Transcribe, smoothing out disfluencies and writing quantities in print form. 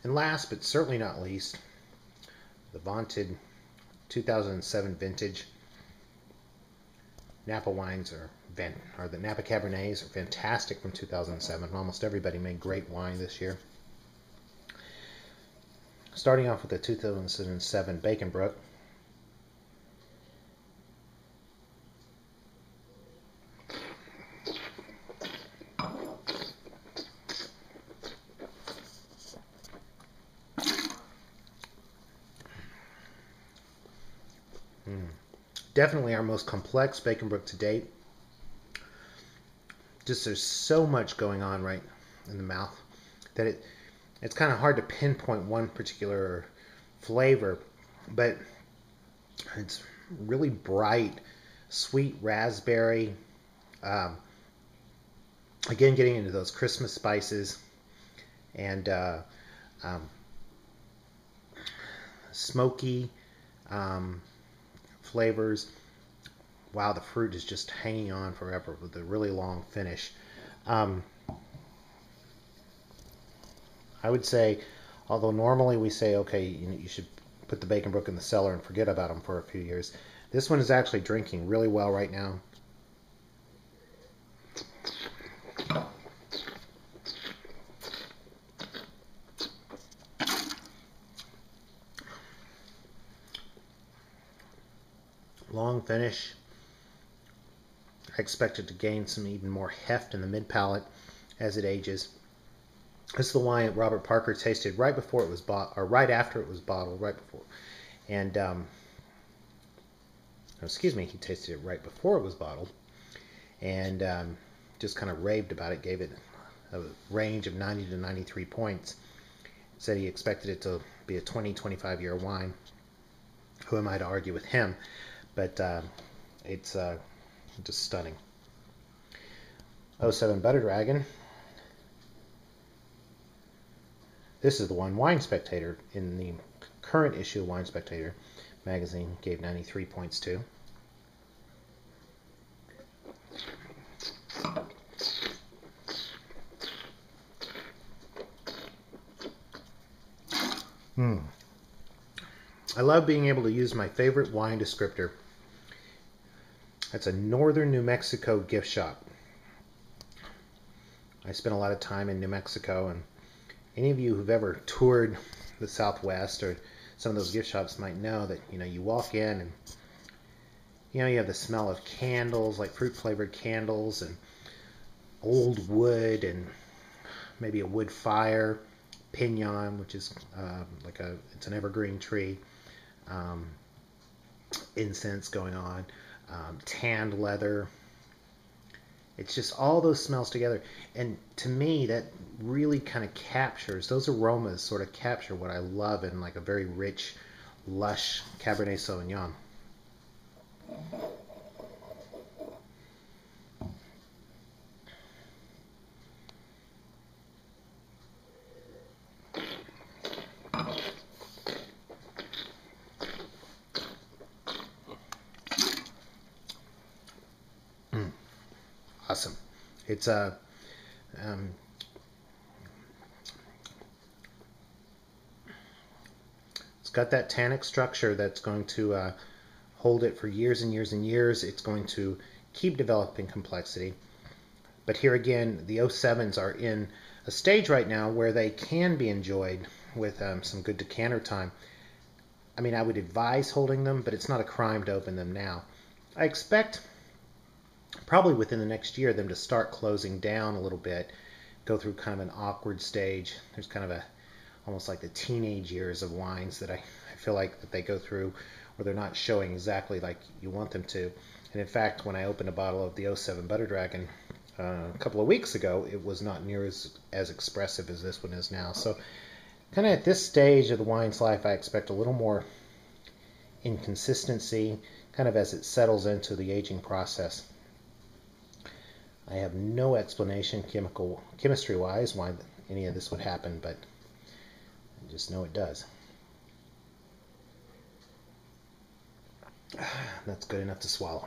And last but certainly not least, the vaunted 2007 vintage Napa wines or the Napa Cabernets are fantastic from 2007. Almost everybody made great wine this year. Starting off with the 2007 Bacon Brook. Definitely our most complex Bacon Brook to date. Just there's so much going on right in the mouth that it's kind of hard to pinpoint one particular flavor, but it's really bright, sweet raspberry. Again, getting into those Christmas spices and smoky flavors. Wow, the fruit is just hanging on forever with a really long finish. I would say, although normally we say, okay, you should put the Bacon Brook in the cellar and forget about them for a few years, this one is actually drinking really well right now. Long finish. I expect it to gain some even more heft in the mid palate as it ages. This is the wine that Robert Parker tasted right before it was bought, or right after it was bottled, right before. And excuse me, he tasted it right before it was bottled, and just kind of raved about it. Gave it a range of 90 to 93 points. Said he expected it to be a 20-25 year wine. Who am I to argue with him? But it's just stunning. 07 Butter Dragon. This is the one Wine Spectator, in the current issue of Wine Spectator magazine, gave 93 points to. I love being able to use my favorite wine descriptor. That's a northern New Mexico gift shop. I spent a lot of time in New Mexico, and any of you who've ever toured the Southwest or some of those gift shops might know that, you walk in and, you have the smell of candles, like fruit-flavored candles, and old wood, and maybe a wood fire, pinon, which is it's an evergreen tree, incense going on, tanned leather. It's just all those smells together. And to me, that really kind of captures, those aromas sort of capture what I love in like a very rich, lush Cabernet Sauvignon. Awesome. It's a it's got that tannic structure that's going to hold it for years and years and years. It's going to keep developing complexity. But here again, the 07s are in a stage right now where they can be enjoyed with some good decanter time. I mean, I would advise holding them, but it's not a crime to open them now. I expect probably within the next year them to start closing down a little bit, go through kind of an awkward stage. There's kind of almost like the teenage years of wines that I feel like that they go through, where they're not showing exactly like you want them to. And in fact, when I opened a bottle of the 07 Butter Dragon a couple of weeks ago, it was not near as expressive as this one is now. So kind of at this stage of the wine's life, I expect a little more inconsistency kind of as it settles into the aging process. I have no explanation chemistry-wise why any of this would happen, but I just know it does. That's good enough to swallow.